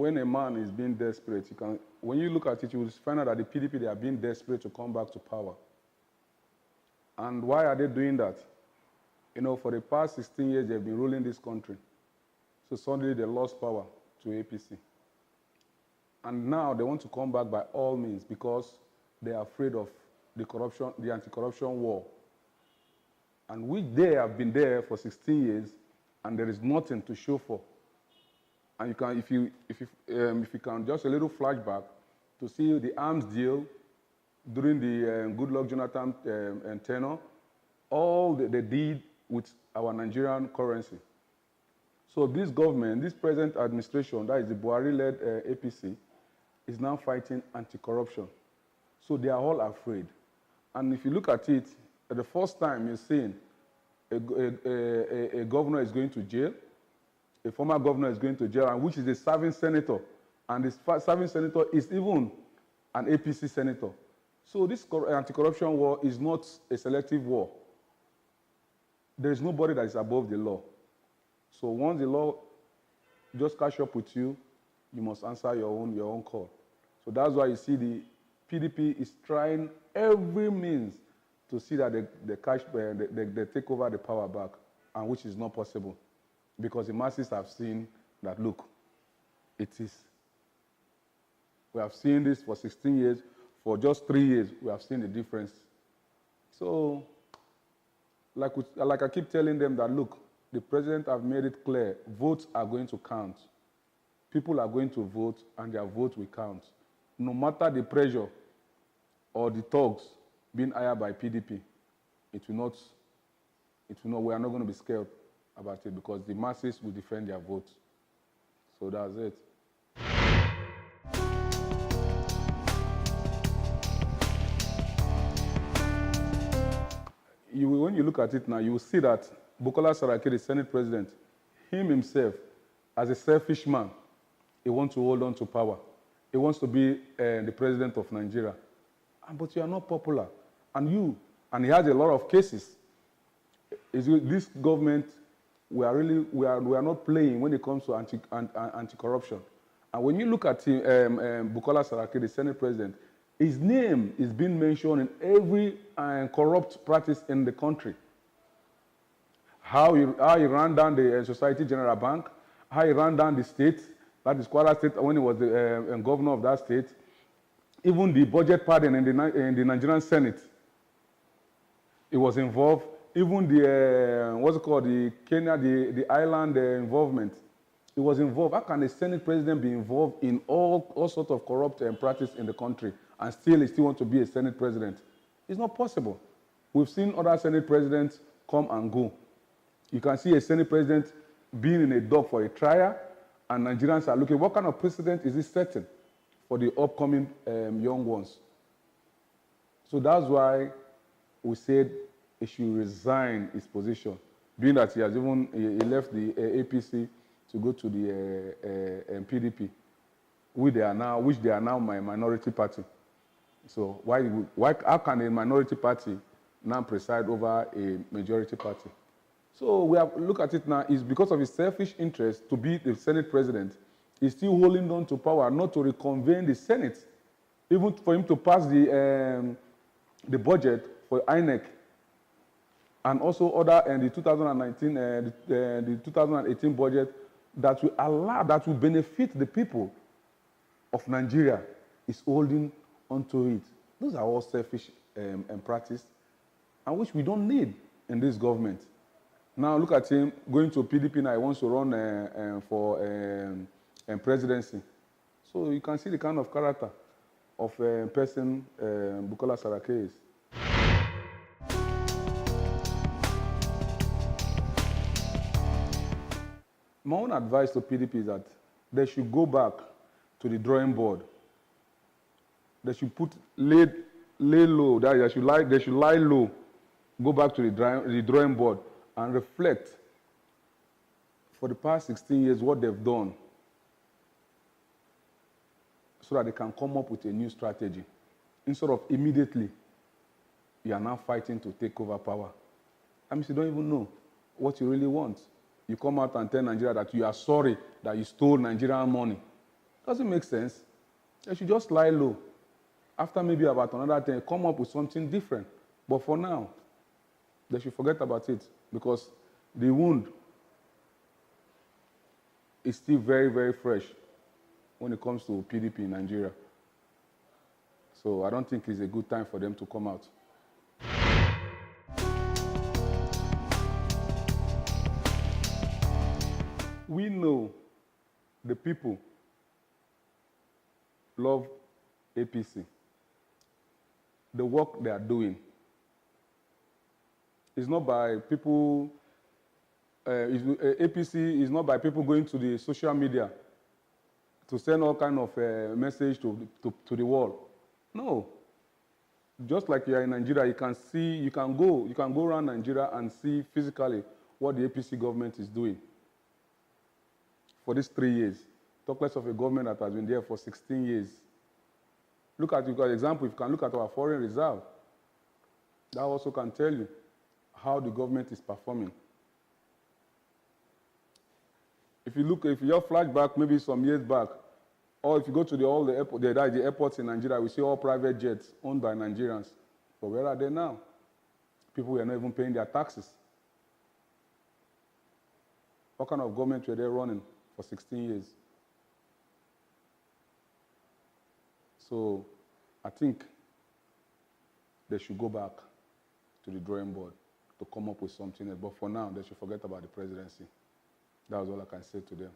when a man is being desperate, when you look at it, you will find out that the PDP, they are being desperate to come back to power. And why are they doing that? For the past 16 years, they've been ruling this country. So suddenly they lost power to APC. And now they want to come back by all means because they are afraid of the anti-corruption war. And which they have been there for 16 years, and there is nothing to show for. And you can, if you can, just a little flashback to see the arms deal during the Goodluck Jonathan tenure, all they did with our Nigerian currency. So this government, this present administration, that is the Buhari-led APC, is now fighting anti-corruption. So they are all afraid. And if you look at it, the first time you're seeing a governor is going to jail, a former governor is going to jail, and which is a serving senator. And this serving senator is even an APC senator. So this anti-corruption war is not a selective war. There is nobody that is above the law. So once the law just catch up with you, you must answer your own call. So that's why you see the PDP is trying every means to see that they take over the power back, and which is not possible. Because the masses have seen that, look, it is. We have seen this for 16 years. For just 3 years, we have seen the difference. So, like I keep telling them that, look, the president have made it clear, votes are going to count. People are going to vote, and their vote will count. No matter the pressure or the talks being hired by PDP, we are not going to be scared about it because the masses will defend their votes. So that's it. When you look at it now, you will see that Bukola Saraki, the Senate president, him himself, as a selfish man, he wants to hold on to power. He wants to be the president of Nigeria. But you are not popular. And he has a lot of cases. This government, we are not playing when it comes to anti-corruption. And when you look at Bukola Saraki, the Senate president, his name is being mentioned in every corrupt practice in the country. How he ran down the Society General Bank, how he ran down the state, that is Kwara State, when he was the governor of that state, even the budget pardon in the Nigerian Senate, he was involved. Even the Kenya, the island involvement, he was involved. How can a Senate president be involved in all sorts of corrupt practice in the country and he still want to be a Senate president? It's not possible. We've seen other Senate presidents come and go. You can see a Senate president being in a dock for a trial, and Nigerians are looking, what kind of precedent is this setting for the upcoming young ones? So that's why we said he should resign his position, being that he left the APC to go to the PDP, which they are now my minority party. So how can a minority party now preside over a majority party? So we have look at it now, is because of his selfish interest to be the Senate president, he's still holding on to power, not to reconvene the Senate, even for him to pass the budget for INEC, and also the 2019, the 2018 budget that will benefit the people of Nigeria, is holding onto it. Those are all selfish practice, and which we don't need in this government. Now look at him going to PDP now. He wants to run for presidency. So you can see the kind of character of person Bukola Saraki is. My own advice to PDP is that they should go back to the drawing board. They should lay low. They should lie low. Go back to the drawing board and reflect for the past 16 years what they've done, so that they can come up with a new strategy. Instead of immediately, you are now fighting to take over power. I mean, you don't even know what you really want. You come out and tell Nigeria that you are sorry that you stole Nigerian money. Doesn't make sense. They should just lie low. After maybe about another 10, come up with something different. But for now, they should forget about it because the wound is still very, very fresh when it comes to PDP in Nigeria. So I don't think it's a good time for them to come out. We know the people love APC. The work they are doing is not by people, APC is not by people going to the social media to send all kind of message to the world. No. Just like you are in Nigeria, you can go around Nigeria and see physically what the APC government is doing for these 3 years. Talk less of a government that has been there for 16 years. Look at, for example, if you can look at our foreign reserve, that also can tell you how the government is performing. If you just flash back maybe some years back, or if you go to the airports in Nigeria, we see all private jets owned by Nigerians. But where are they now? People were not even paying their taxes. What kind of government were they running for 16 years? So I think they should go back to the drawing board to come up with something else. But for now, they should forget about the presidency. That was all I can say to them.